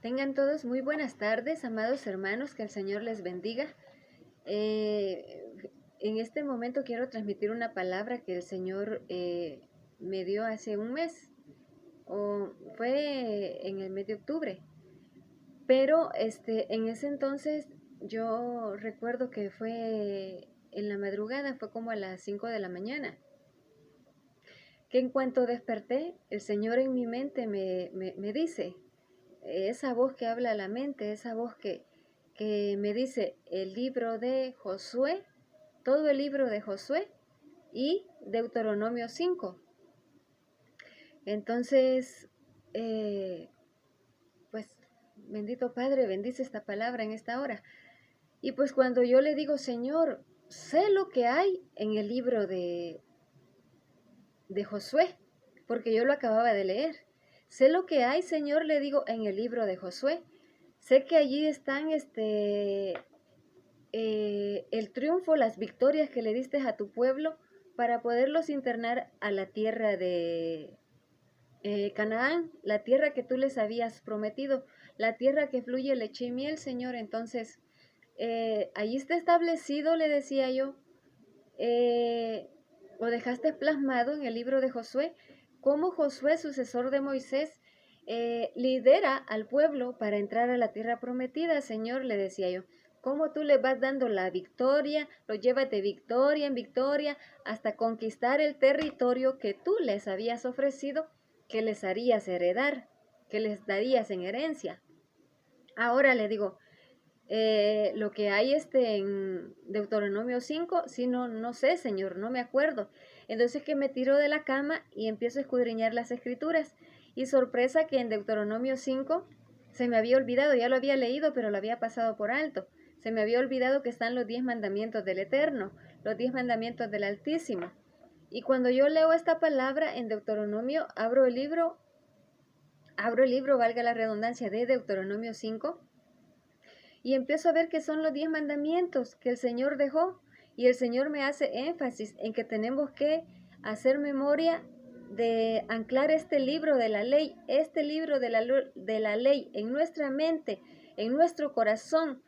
Tengan todos muy buenas tardes, amados hermanos, que el Señor les bendiga. En este momento quiero transmitir una palabra que el Señor me dio hace un mes, o fue en el mes de octubre, pero en ese entonces yo recuerdo que fue en la madrugada, fue como a las 5 de la mañana, que en cuanto desperté, el Señor en mi mente me dice, esa voz que habla a la mente, esa voz que me dice el libro de Josué, todo el libro de Josué y Deuteronomio 5. Entonces, pues, bendito Padre, bendice esta palabra en esta hora. Y pues cuando yo le digo, Señor, sé lo que hay en el libro de Josué, porque yo lo acababa de leer. Sé lo que hay, Señor, le digo, en el libro de Josué. Sé que allí están el triunfo, las victorias que le diste a tu pueblo para poderlos internar a la tierra de Canaán, la tierra que tú les habías prometido, la tierra que fluye leche y miel, Señor. Entonces, allí está establecido, le decía yo, lo dejaste plasmado en el libro de Josué, cómo Josué, sucesor de Moisés, lidera al pueblo para entrar a la tierra prometida, Señor, le decía yo. Cómo tú le vas dando la victoria, lo llevas de victoria en victoria hasta conquistar el territorio que tú les habías ofrecido, que les harías heredar, que les darías en herencia. Ahora le digo, lo que hay en Deuteronomio 5, sí, no sé, Señor, no me acuerdo. Entonces que me tiro de la cama y empiezo a escudriñar las escrituras. Y sorpresa que en Deuteronomio 5 se me había olvidado, ya lo había leído, pero lo había pasado por alto. Se me había olvidado que están los 10 mandamientos del Eterno, los 10 mandamientos del Altísimo. Y cuando yo leo esta palabra en Deuteronomio, abro el libro, valga la redundancia, de Deuteronomio 5, y empiezo a ver que son los 10 mandamientos que el Señor dejó, y el Señor me hace énfasis en que tenemos que hacer memoria de anclar este libro de la ley, este libro de la ley en nuestra mente, en nuestro corazón,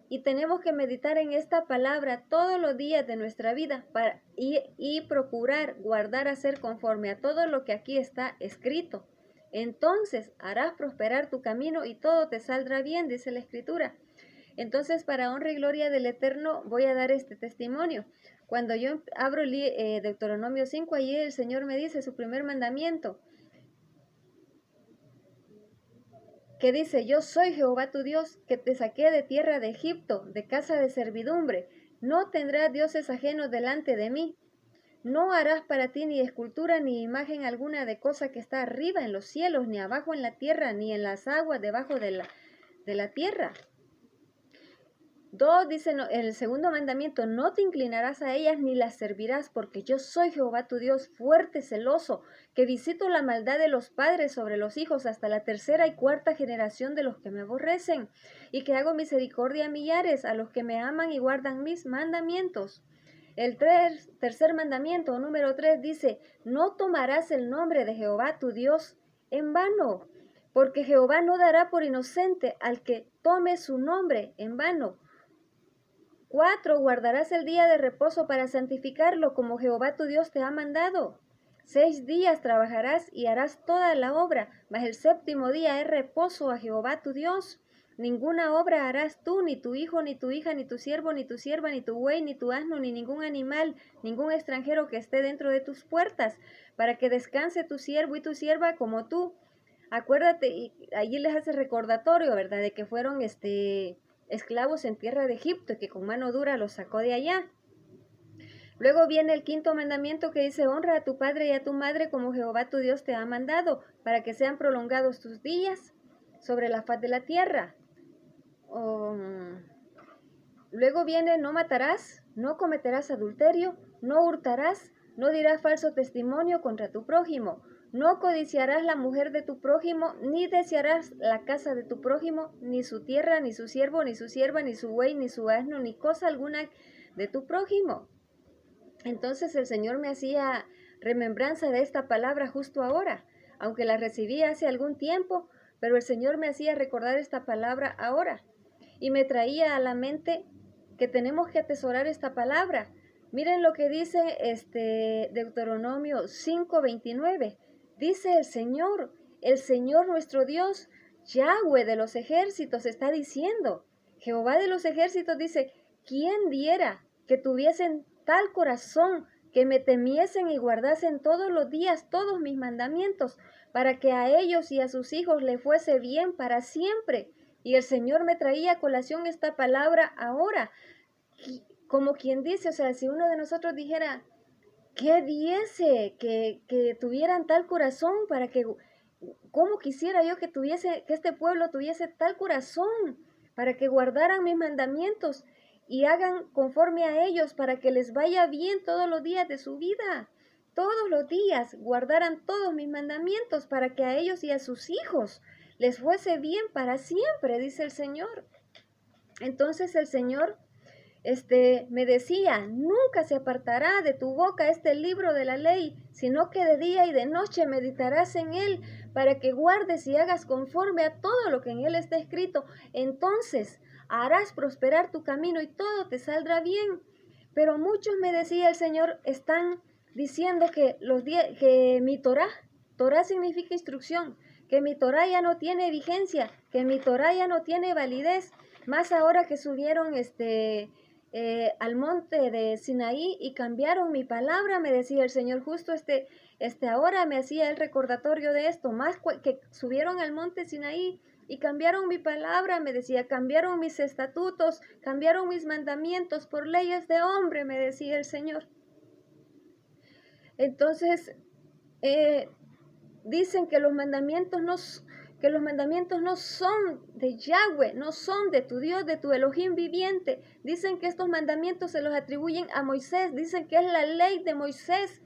y tenemos que meditar en esta palabra todos los días de nuestra vida y procurar guardar, hacer conforme a todo lo que aquí está escrito. Entonces harás prosperar tu camino y todo te saldrá bien, dice la Escritura. Entonces, para honra y gloria del Eterno, voy a dar este testimonio. Cuando yo abro Deuteronomio 5, allí el Señor me dice su primer mandamiento, que dice, yo soy Jehová tu Dios, que te saqué de tierra de Egipto, de casa de servidumbre. No tendrás dioses ajenos delante de mí. No harás para ti ni escultura ni imagen alguna de cosa que está arriba en los cielos, ni abajo en la tierra, ni en las aguas debajo de la tierra. 2, dice en el segundo mandamiento, no te inclinarás a ellas ni las servirás, porque yo soy Jehová tu Dios, fuerte, celoso, que visito la maldad de los padres sobre los hijos hasta la tercera y cuarta generación de los que me aborrecen, y que hago misericordia a millares, a los que me aman y guardan mis mandamientos. El tercer mandamiento, número 3, dice, no tomarás el nombre de Jehová tu Dios en vano, porque Jehová no dará por inocente al que tome su nombre en vano. 4, guardarás el día de reposo para santificarlo, como Jehová tu Dios te ha mandado. 6 días trabajarás y harás toda la obra, mas el séptimo día es reposo a Jehová tu Dios. Ninguna obra harás tú, ni tu hijo, ni tu hija, ni tu siervo, ni tu sierva, ni tu buey, ni tu asno, ni ningún animal, ningún extranjero que esté dentro de tus puertas, para que descanse tu siervo y tu sierva como tú. Acuérdate, y allí les hace recordatorio, ¿verdad?, de que fueron esclavos en tierra de Egipto y que con mano dura los sacó de allá. Luego viene el quinto mandamiento que dice, honra a tu padre y a tu madre como Jehová tu Dios te ha mandado, para que sean prolongados tus días sobre la faz de la tierra. Luego viene, no matarás, no cometerás adulterio, no hurtarás, no dirás falso testimonio contra tu prójimo, no codiciarás la mujer de tu prójimo, ni desearás la casa de tu prójimo, ni su tierra, ni su siervo, ni su sierva, ni su buey, ni su asno, ni cosa alguna de tu prójimo. Entonces el Señor me hacía remembranza de esta palabra justo ahora, aunque la recibí hace algún tiempo, pero el Señor me hacía recordar esta palabra ahora y me traía a la mente que tenemos que atesorar esta palabra. Miren lo que dice Deuteronomio 5:29. Dice el Señor nuestro Dios, Yahweh de los ejércitos, está diciendo, Jehová de los ejércitos dice, ¿quién diera que tuviesen tal corazón que me temiesen y guardasen todos los días todos mis mandamientos, para que a ellos y a sus hijos les fuese bien para siempre? Y el Señor me traía a colación esta palabra ahora, como quien dice, o sea, si uno de nosotros dijera, ¿qué diese que tuvieran tal corazón para que, cómo quisiera yo que este pueblo tuviese tal corazón para que guardaran mis mandamientos y hagan conforme a ellos para que les vaya bien todos los días de su vida? Todos los días guardaran todos mis mandamientos para que a ellos y a sus hijos les fuese bien para siempre, dice el Señor. Entonces el Señor me decía, nunca se apartará de tu boca este libro de la ley, sino que de día y de noche meditarás en él, para que guardes y hagas conforme a todo lo que en él está escrito. Entonces harás prosperar tu camino y todo te saldrá bien. Pero muchos, me decía el Señor, están diciendo que mi Torá significa instrucción, que mi Torá ya no tiene vigencia, que mi Torá ya no tiene validez, más ahora que subieron al monte de Sinaí y cambiaron mi palabra, me decía el Señor, justo ahora me hacía el recordatorio de esto, más que subieron al monte Sinaí y cambiaron mi palabra, me decía, cambiaron mis estatutos, cambiaron mis mandamientos por leyes de hombre, me decía el Señor. Entonces, dicen que los mandamientos no son de Yahweh, no son de tu Dios, de tu Elohim viviente. Dicen que estos mandamientos se los atribuyen a Moisés, dicen que es la ley de Moisés.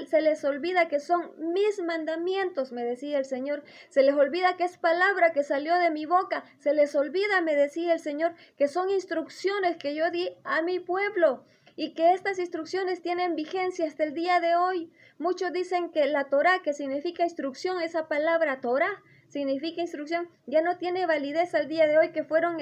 Se les olvida que son mis mandamientos, me decía el Señor. Se les olvida que es palabra que salió de mi boca. Se les olvida, me decía el Señor, que son instrucciones que yo di a mi pueblo y que estas instrucciones tienen vigencia hasta el día de hoy. Muchos dicen que la Torá, que significa instrucción, esa palabra Torá significa instrucción, ya no tiene validez al día de hoy, que fueron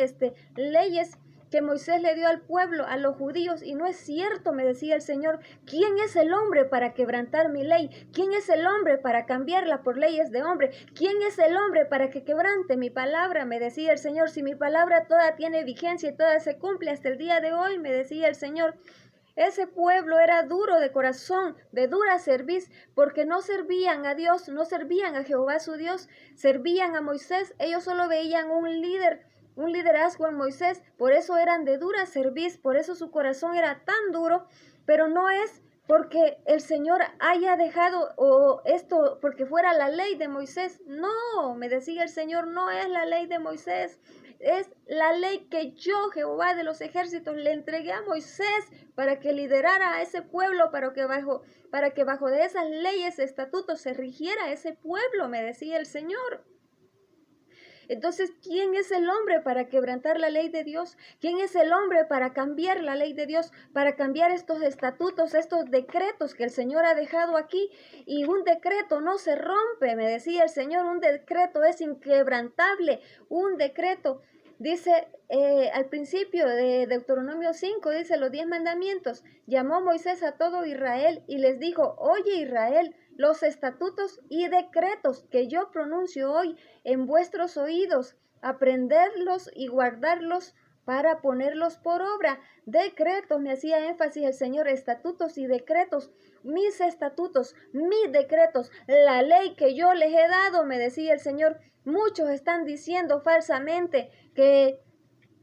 leyes que Moisés le dio al pueblo, a los judíos, y no es cierto, me decía el Señor. ¿Quién es el hombre para quebrantar mi ley? ¿Quién es el hombre para cambiarla por leyes de hombre? ¿Quién es el hombre para que quebrante mi palabra? Me decía el Señor. Si mi palabra toda tiene vigencia y toda se cumple hasta el día de hoy, me decía el Señor. Ese pueblo era duro de corazón, de dura cerviz, porque no servían a Dios, no servían a Jehová su Dios, servían a Moisés. Ellos solo veían un liderazgo en Moisés, por eso eran de dura cerviz, por eso su corazón era tan duro, pero no es porque el Señor haya dejado esto porque fuera la ley de Moisés. No, me decía el Señor, no es la ley de Moisés. Es la ley que yo, Jehová de los ejércitos, le entregué a Moisés para que liderara a ese pueblo, para que bajo de esas leyes, estatutos, se rigiera ese pueblo, me decía el Señor. Entonces, ¿quién es el hombre para quebrantar la ley de Dios? ¿Quién es el hombre para cambiar la ley de Dios? Para cambiar estos estatutos, estos decretos que el Señor ha dejado aquí. Y un decreto no se rompe, me decía el Señor, un decreto es inquebrantable. Un decreto, dice al principio de Deuteronomio 5, dice los 10 mandamientos. Llamó Moisés a todo Israel y les dijo, oye Israel, los estatutos y decretos que yo pronuncio hoy en vuestros oídos, aprendedlos y guardarlos para ponerlos por obra. Decretos, me hacía énfasis el Señor, estatutos y decretos, mis decretos, la ley que yo les he dado, me decía el Señor. Muchos están diciendo falsamente que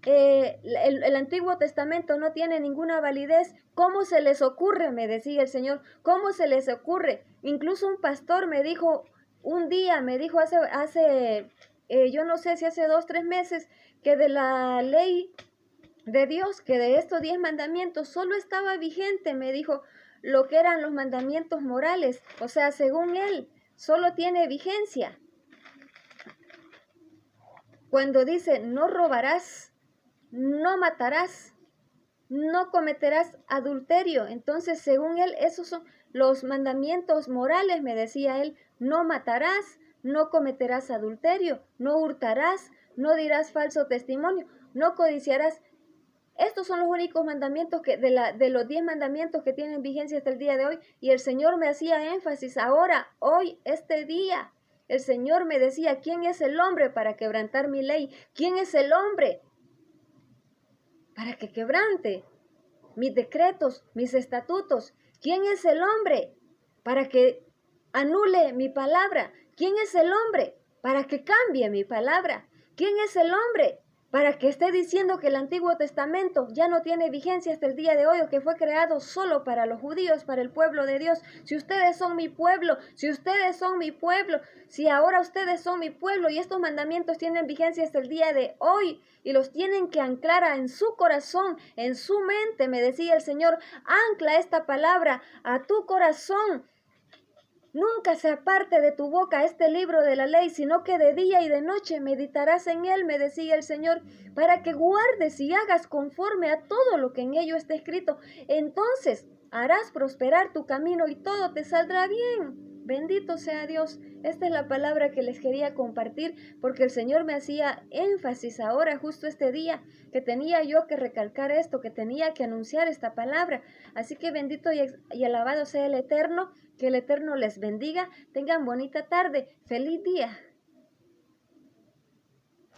el Antiguo Testamento no tiene ninguna validez. ¿Cómo se les ocurre? Me decía el Señor. ¿Cómo se les ocurre? Incluso un pastor me dijo un día, me dijo hace yo no sé si hace 2, 3 meses, que de la ley de Dios, que de estos 10 mandamientos solo estaba vigente, me dijo, lo que eran los mandamientos morales. O sea, según él, solo tiene vigencia cuando dice, no robarás, no matarás, no cometerás adulterio. Entonces, según él, esos son los mandamientos morales, me decía él. No matarás, no cometerás adulterio, no hurtarás, no dirás falso testimonio, no codiciarás. Estos son los únicos mandamientos de los 10 mandamientos que tienen vigencia hasta el día de hoy. Y el Señor me hacía énfasis ahora, hoy, este día. El Señor me decía, ¿quién es el hombre para quebrantar mi ley? ¿Quién es el hombre para que quebrante mis decretos, mis estatutos? ¿Quién es el hombre para que anule mi palabra? ¿Quién es el hombre para que cambie mi palabra? ¿Quién es el hombre para que esté diciendo que el Antiguo Testamento ya no tiene vigencia hasta el día de hoy o que fue creado solo para los judíos, para el pueblo de Dios? Si ustedes son mi pueblo, si ustedes son mi pueblo, si ahora ustedes son mi pueblo y estos mandamientos tienen vigencia hasta el día de hoy y los tienen que anclar en su corazón, en su mente, me decía el Señor, ancla esta palabra a tu corazón. Nunca se aparte de tu boca este libro de la ley, sino que de día y de noche meditarás en él, me decía el Señor, para que guardes y hagas conforme a todo lo que en ello está escrito. Entonces harás prosperar tu camino y todo te saldrá bien. Bendito sea Dios. Esta es la palabra que les quería compartir porque el Señor me hacía énfasis ahora, justo este día, que tenía yo que recalcar esto, que tenía que anunciar esta palabra. Así que bendito y alabado sea el Eterno, que el Eterno les bendiga. Tengan bonita tarde. Feliz día.